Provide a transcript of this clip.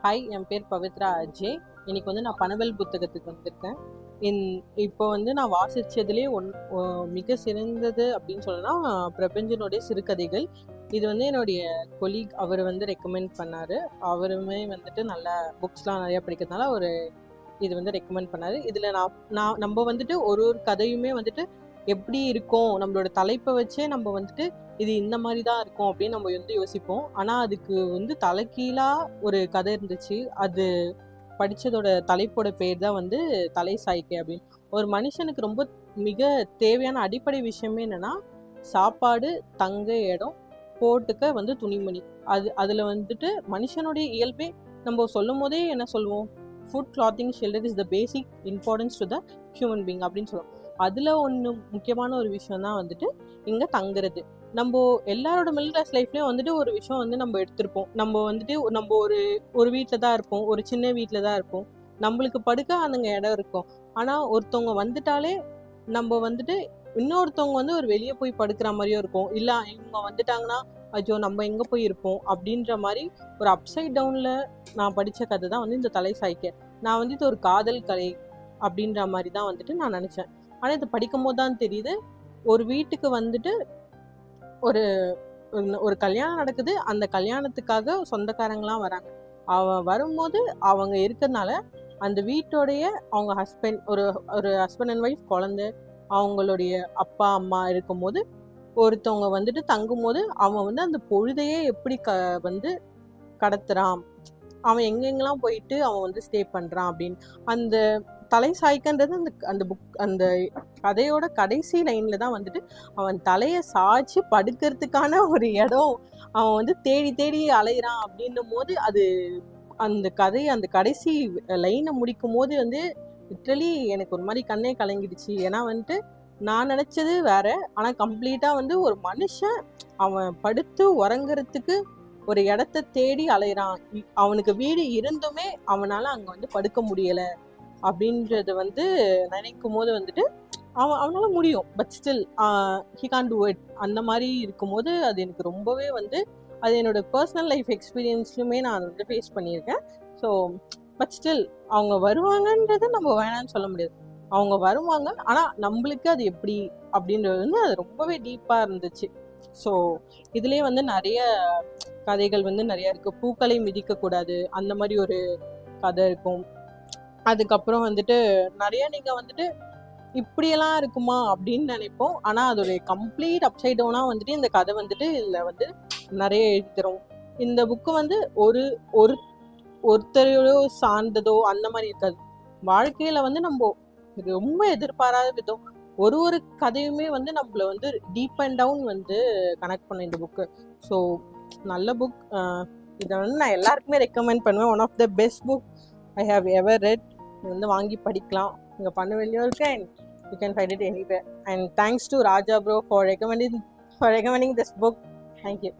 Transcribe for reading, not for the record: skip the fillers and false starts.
Hi, என் பேர் பவித்ரா அஜய். இன்னைக்கு வந்து நான் பனவல் புத்தகத்துக்கு வந்திருக்கேன். இப்போ வந்து நான் வாசிச்சதுலேயே மிக சிறந்தது அப்படின்னு சொல்லலாம் பிரபஞ்சனுடைய சிறுகதைகள். இது வந்து என்னுடைய கொலீக் அவர் வந்து ரெக்கமெண்ட் பண்ணார். அவருமே வந்துட்டு நல்ல புக்ஸ்லாம் நிறையா படிக்கிறதுனால இது வந்து ரெக்கமெண்ட் பண்ணார். இதில் நம்ம வந்துட்டு ஒரு கதையுமே வந்துட்டு எப்படி இருக்கும், நம்மளோட தலைப்பை வச்சே நம்ம வந்துட்டு இது இந்த மாதிரி தான் இருக்கும் அப்படின்னு நம்ம வந்து யோசிப்போம். ஆனால் அதுக்கு வந்து தலைகீழா ஒரு கதை இருந்துச்சு. அது படித்ததோட தலைப்போட பேர் தான் வந்து தலை சாய்க்கை அப்படின்னு. ஒரு மனுஷனுக்கு ரொம்ப மிக தேவையான அடிப்படை விஷயமே என்னன்னா சாப்பாடு, தங்க இடம், போட்டுக்க வந்து துணிமணி. அதில் வந்துட்டு மனுஷனுடைய இயல்பே நம்ம சொல்லும் போதே என்ன சொல்லுவோம், food, clothing, shelter is the basic importance to the human being அப்படின்னு சொல்லுவோம். அதில் ஒன்று முக்கியமான ஒரு விஷயம் தான் வந்துட்டு இங்கே தங்குறது. நம்ம எல்லாரோட மிடில் கிளாஸ் லைஃப்லேயும் வந்துட்டு ஒரு விஷயம் வந்து நம்ம எடுத்திருப்போம். நம்ம வந்துட்டு நம்ம ஒரு வீட்டில் தான் இருப்போம், ஒரு சின்ன வீட்டில் தான் இருப்போம். நம்மளுக்கு படுக்க அந்தங்க இடம் இருக்கும். ஆனால் ஒருத்தவங்க வந்துட்டாலே நம்ம வந்துட்டு இன்னொருத்தவங்க வந்து ஒரு வெளியே போய் படுக்கிற மாதிரியும் இருக்கும். இல்லை இவங்க வந்துட்டாங்கன்னா ஐயோ நம்ம எங்கே போய் இருப்போம் அப்படின்ற மாதிரி ஒரு அப்சைட் டவுனில் நான் படித்த கதை தான் வந்து இந்த தலை சாய்க்கை. நான் வந்து இது ஒரு காதல் கதை அப்படின்ற மாதிரி தான் வந்துட்டு நான் நினச்சேன். ஆனால் இது படிக்கும் போது தான் தெரியுது, ஒரு வீட்டுக்கு வந்துட்டு ஒரு கல்யாணம் நடக்குது. அந்த கல்யாணத்துக்காக சொந்தக்காரங்களாம் வராங்க. வரும்போது அவங்க இருக்கிறதுனால அந்த வீட்டோடைய அவங்க ஹஸ்பண்ட், ஒரு ஹஸ்பண்ட் அண்ட் ஒய்ஃப், குழந்தை, அவங்களுடைய அப்பா அம்மா இருக்கும்போது ஒருத்தவங்க வந்துட்டு தங்கும்போது அவன் வந்து அந்த பொழுதையே எப்படி வந்து கடத்துறான், அவன் எங்கெங்கெல்லாம் போயிட்டு அவன் வந்து ஸ்டே பண்ணுறான் அப்படின்னு. அந்த தலை சாய்க்கன்றது அந்த கதையோட கடைசி லைன்ல தான் வந்துட்டு அவன் தலையை சாய்ச்சி படுக்கிறதுக்கான ஒரு இடம் அவன் வந்து தேடி தேடி அலையிறான் அப்படின்னும் போது அந்த கடைசி லைனை முடிக்கும் போது வந்து லிட்ரலி எனக்கு ஒரு மாதிரி கண்ணே கலங்கிடுச்சு. ஏன்னா வந்துட்டு நான் நினைச்சது வேற, ஆனா கம்ப்ளீட்டா வந்து ஒரு மனுஷன் அவன் படுத்து உறங்குறதுக்கு ஒரு இடத்த தேடி அலையிறான். அவனுக்கு வீடு இருந்துமே அவனால அங்க வந்து படுக்க முடியல அப்படின்றது வந்து நினைக்கும் போது வந்துட்டு அவனால முடியும், but still he can do it. அந்த மாதிரி இருக்கும்போது அது எனக்கு ரொம்பவே வந்து அது என்னோட பர்சனல் லைஃப் எக்ஸ்பீரியன்ஸ்லுமே நான் வந்து ஃபேஸ் பண்ணியிருக்கேன். ஸோ பட் ஸ்டில் அவங்க வருவாங்கன்றது நம்ம வேணான்னு சொல்ல முடியாது. அவங்க வருவாங்க, ஆனால் நம்மளுக்கு அது எப்படி அப்படின்றது வந்து அது ரொம்பவே டீப்பாக இருந்துச்சு. ஸோ இதுலேயே வந்து நிறைய கதைகள் வந்து நிறைய இருக்குது. பூக்களை மிதிக்கக்கூடாது அந்த மாதிரி ஒரு கதை இருக்கும். அதுக்கப்புறம் வந்துட்டு நிறைய நீங்கள் வந்துட்டு இப்படியெல்லாம் இருக்குமா அப்படின்னு நினைப்போம். ஆனால் அதோடைய கம்ப்ளீட் அப்சைட் டவுனாக வந்துட்டு இந்த கதை வந்துட்டு இதில் வந்து நிறைய எழுதித்தரும். இந்த புக்கு வந்து ஒருத்தரையோ சார்ந்ததோ அந்த மாதிரி இருக்காது. வாழ்க்கையில் வந்து நம்ம ரொம்ப எதிர்பாராத விதம் ஒரு கதையுமே வந்து நம்மள வந்து டீப் அண்ட் டவுன் வந்து கனெக்ட் பண்ண இந்த புக்கு. ஸோ நல்ல புக். இதை வந்து நான் எல்லாருக்குமே ரெக்கமெண்ட் பண்ணுவேன். One of the best book I have ever read. வந்து வாங்கி படிக்கலாம். இங்கே பனவல்லியும் இருக்கு, and you can find it anywhere. And thanks to Raja bro for recommending this book. Thank you.